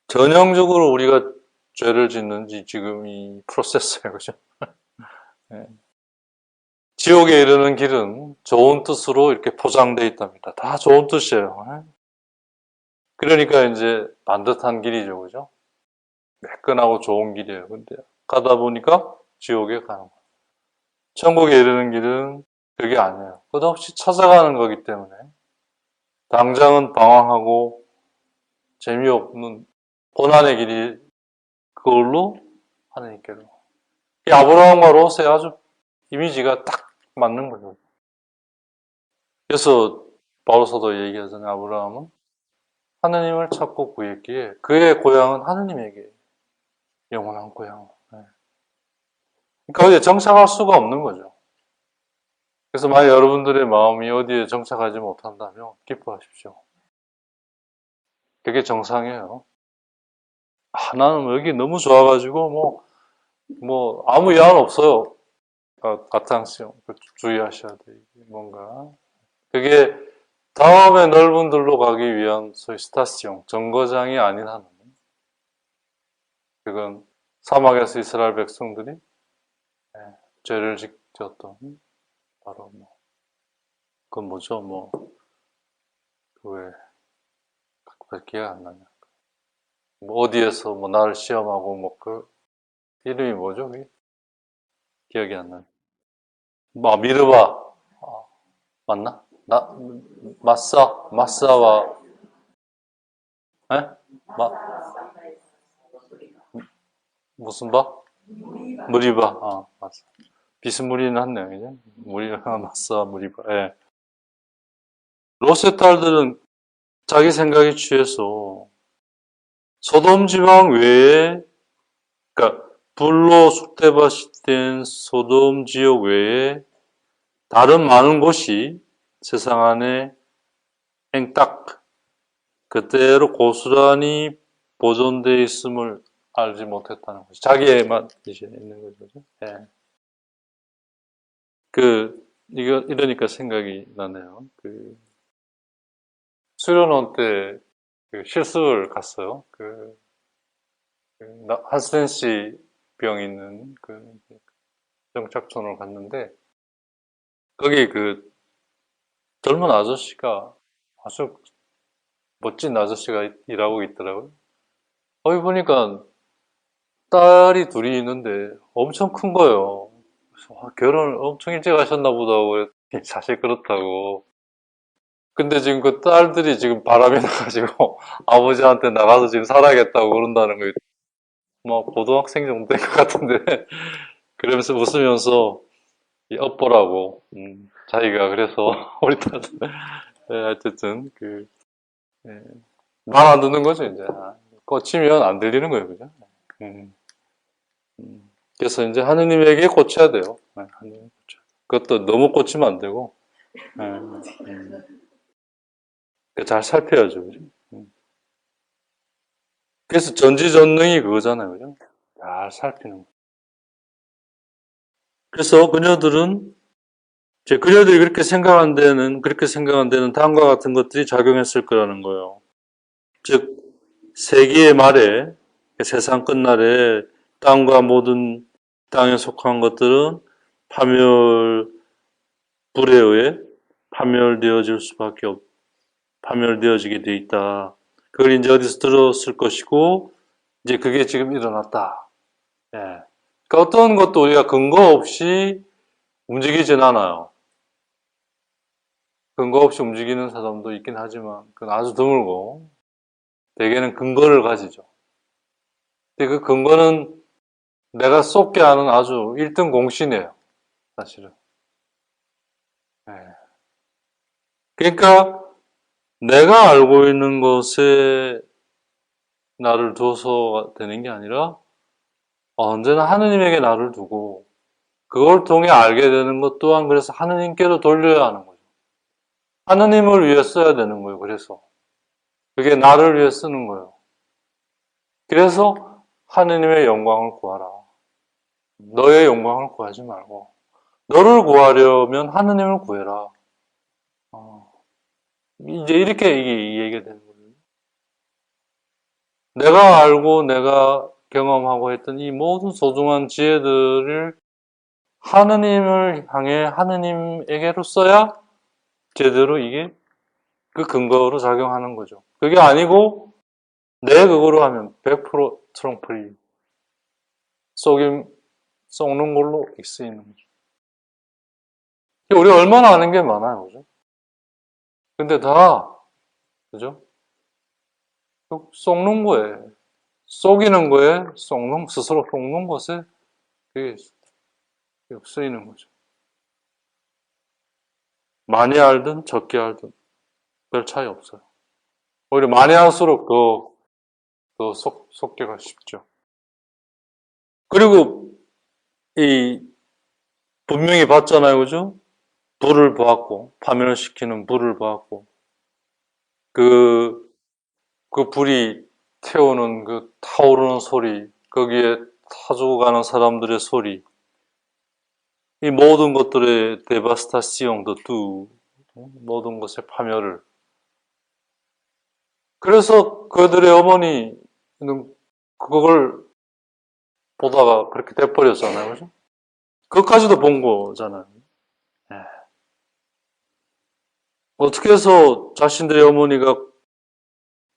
전형적으로 우리가 죄를 짓는지 지금 이 프로세스예요. 그죠? 네. 지옥에 이르는 길은 좋은 뜻으로 이렇게 포장되어 있답니다. 다 좋은 뜻이에요. 그러니까 이제 반듯한 길이죠. 그죠? 매끈하고 좋은 길이에요. 근데 가다 보니까 지옥에 가는 거예요. 천국에 이르는 길은 그게 아니에요. 끝없이 찾아가는 거기 때문에 당장은 방황하고 재미없는 고난의 길이 그걸로 하느님께로. 이 아브라함과 롯의 아주 이미지가 딱 맞는 거죠. 그래서 바울서도 얘기하잖아요. 아브라함은 하느님을 찾고 구했기에 그의 고향은 하느님에게 영원한 고향. 그러니까 어디에 정착할 수가 없는 거죠. 그래서 만약 여러분들의 마음이 어디에 정착하지 못한다면 기뻐하십시오. 그게 정상이에요. 나는 여기 너무 좋아가지고 뭐 아무 예한 없어요. 바탕시험 주의하셔야 돼요. 뭔가 그게 다음에 넓은 들로 가기 위한 소위 스타시용 정거장이 아닌 한은 그건 사막에서 이스라엘 백성들이 죄를 지었던 바로 그건 뭐죠? 왜 기억 안 나냐? 어디에서 나를 시험하고 그 이름이 뭐죠? 그게? 기억이 안 나요. 미르바 맞나? 마사와 에? 무슨 바? 무리바. 맞아. 비스무리는 한네요, 그죠? 마사, 무리바. 예. 롯의 딸들은 자기 생각에 취해서 소돔 지방 외에, 그러니까 불로 쑥대밭이 된 소돔 지역 외에 다른 많은 곳이 세상 안에 앵딱 그대로 고스란히 보존되어 있음을 알지 못했다는 거죠. 자기에만 이제 있는 거죠. 예. 이러니까 생각이 나네요. 수련원 때 실습을 갔어요. 한센시 병 있는 정착촌을 갔는데, 거기 젊은 아저씨가 아주 멋진 아저씨가 일하고 있더라고요. 거기 보니까 딸이 둘이 있는데 엄청 큰 거예요. 그래서 결혼을 엄청 일찍 하셨나 보다. 사실 그렇다고. 근데 지금 그 딸들이 지금 바람이 나가지고 아버지한테 나가서 지금 살아야겠다고 그런다는 거예요. 뭐 고등학생 정도 된 것 같은데 그러면서 웃으면서 이 업보라고 자기가 그래서 우리 딸 어쨌든 말 안 듣는 거죠 이제. 꽂히면 안 들리는 거예요, 그죠? 음, 그래서 이제 하느님에게 꽂혀야 돼요. 하느님 꽂혀야 돼요. 그것도 너무 꽂히면 안 되고 잘 살펴야죠, 그죠? 그래서 전지전능이 그거잖아요, 그죠? 잘 살피는 거. 그래서 그녀들은 이제 그녀들이 그렇게 생각한 데는 다음과 같은 것들이 작용했을 거라는 거예요. 즉, 세기의 말에, 세상 끝날에 땅과 모든 땅에 속한 것들은 파멸, 불에 의해 파멸되어지게 돼 있다. 그걸 이제 어디서 들었을 것이고, 이제 그게 지금 일어났다. 예. 그러니까 어떤 것도 우리가 근거 없이 움직이진 않아요. 근거 없이 움직이는 사람도 있긴 하지만, 그건 아주 드물고, 대개는 근거를 가지죠. 근데 그 근거는 내가 쏟게 하는 아주 1등 공신이에요. 사실은. 예. 그러니까 내가 알고 있는 것에 나를 둬서 되는 게 아니라 언제나 하느님에게 나를 두고 그걸 통해 알게 되는 것 또한 그래서 하느님께로 돌려야 하는 거죠. 하느님을 위해 써야 되는 거예요. 그래서 그게 나를 위해 쓰는 거예요. 그래서 하느님의 영광을 구하라. 너의 영광을 구하지 말고 너를 구하려면 하느님을 구해라. 이제 이렇게 이 얘기가 되는 거예요. 내가 알고 내가 경험하고 했던 이 모든 소중한 지혜들을 하느님을 향해 하느님에게로 써야 제대로 이게 그 근거로 작용하는 거죠. 그게 아니고 내 그거로 하면 100% 트럼프리 썩는 걸로 쓰이는 거죠. 우리 얼마나 아는 게 많아요, 그죠? 근데 다 그죠? 썩는 거에 속이는 거에 스스로 속는 것에 그게 쓰이는 거죠. 많이 알든 적게 알든 별 차이 없어요. 오히려 많이 할수록 더 속기가 쉽죠. 그리고 분명히 봤잖아요, 그죠? 불을 보았고, 파멸시키는 불을 보았고, 그, 그 불이 태우는 그 타오르는 소리, 거기에 타주고 가는 사람들의 소리, 이 모든 것들의 데바스타시옹, 모든 것의 파멸을. 그래서 그들의 어머니는 그걸 보다가 그렇게 돼버렸잖아요, 그죠? 그것까지도 본 거잖아요. 예. 어떻게 해서 자신들의 어머니가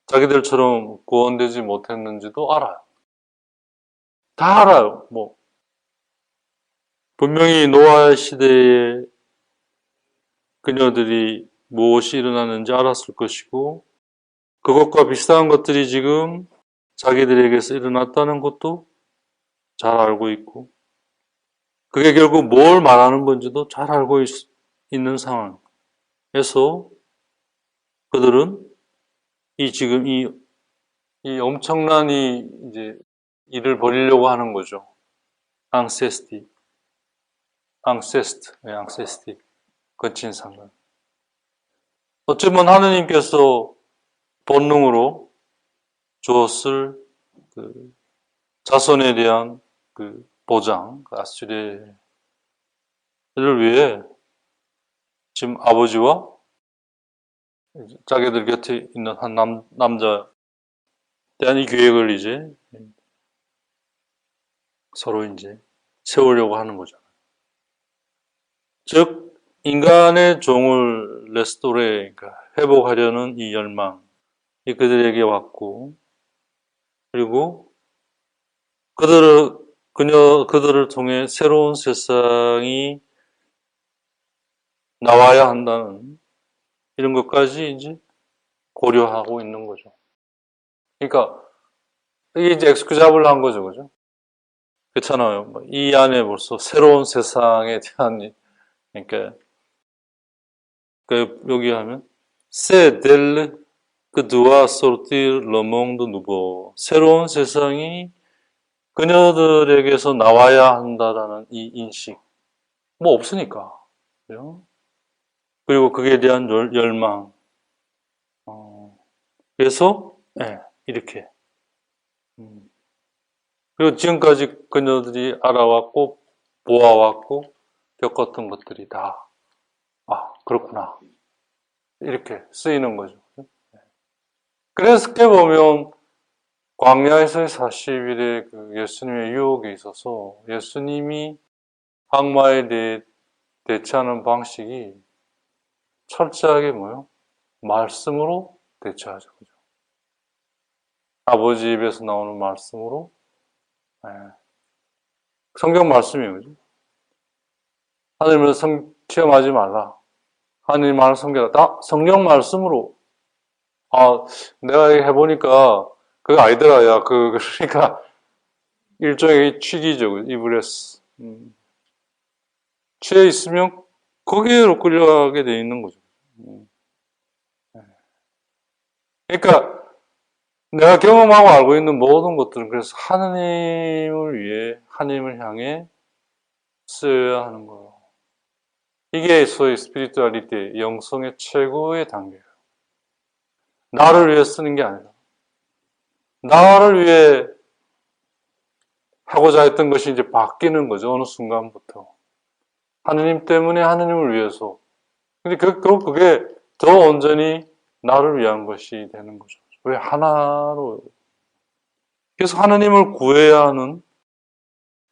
자기들처럼 구원되지 못했는지도 알아요. 다 알아요. 분명히 노아 시대에 그녀들이 무엇이 일어났는지 알았을 것이고, 그것과 비슷한 것들이 지금 자기들에게서 일어났다는 것도 잘 알고 있고, 그게 결국 뭘 말하는 건지도 잘 알고 있는 상황에서 그들은 지금 이 엄청난 이제 일을 벌이려고 하는 거죠. 앙세스티, 거친 상관. 어쩌면 하느님께서 본능으로 주었을 그 자손에 대한 그 보장, 아수르를 위해 지금 아버지와 자기들 곁에 있는 한 남자에 대한 이 계획을 이제 서로 이제 세우려고 하는 거잖아요. 즉, 인간의 종을 그러니까 회복하려는 이 열망이 그들에게 왔고, 그리고 그들을 통해 새로운 세상이 나와야 한다는 이런 것까지 이제 고려하고 있는 거죠. 그러니까 이게 이제 엑스큐자블 한 거죠, 그죠? 그렇잖아요. 이 안에 벌써 새로운 세상에 대한 그러니까 여기 하면 C'est d'elle que doit sortir le monde nouveau. 새로운 세상이 그녀들에게서 나와야 한다라는 이 인식. 뭐 없으니까. 그죠? 그리고 그에 대한 열망. 그래서, 네, 이렇게. 그리고 지금까지 그녀들이 알아왔고, 보아왔고, 겪었던 것들이 다, 그렇구나. 이렇게 쓰이는 거죠. 그래서 어떻게 보면, 광야에서의 40일의 그 예수님의 유혹에 있어서 예수님이 악마에 대해 대처하는 방식이 철저하게 뭐요? 말씀으로 대처하죠. 그죠? 아버지 입에서 나오는 말씀으로, 네. 성경 말씀이에요. 그죠? 하나님을 시험하지 말라. 하나님 말을 섬겨라. 성경 말씀으로. 내가 해보니까 그거 아니더라. 야, 그러니까 일종의 취기죠. 이브레스. 취해 있으면 거기에로 끌려가게 돼 있는 거죠. 그러니까 내가 경험하고 알고 있는 모든 것들은 그래서 하느님을 위해 하나님을 향해 쓰여야 하는 거예요. 이게 소위 스피리추얼리티, 영성의 최고의 단계예요. 나를 위해 쓰는 게 아니라 나를 위해 하고자 했던 것이 이제 바뀌는 거죠. 어느 순간부터. 하느님 때문에 하느님을 위해서. 근데 그게 더 온전히 나를 위한 것이 되는 거죠. 왜 하나로. 그래서 하느님을 구해야 하는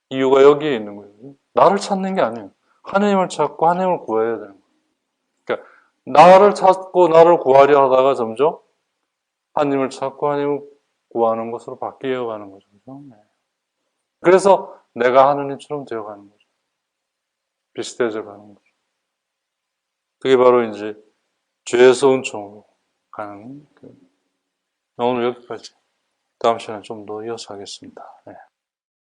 이유가 여기에 있는 거예요. 나를 찾는 게 아니에요. 하느님을 찾고 하느님을 구해야 되는 거예요. 그러니까 나를 찾고 나를 구하려 하다가 점점 하느님을 찾고 하느님을 구하는 것으로 바뀌어 가는 거죠. 네. 그래서 내가 하느님처럼 되어가는 거죠. 비슷해져 가는 거죠. 그게 바로 이제 죄에서 은총으로 가는 오늘 여기까지. 다음 시간에 좀 더 이어서 하겠습니다. 네.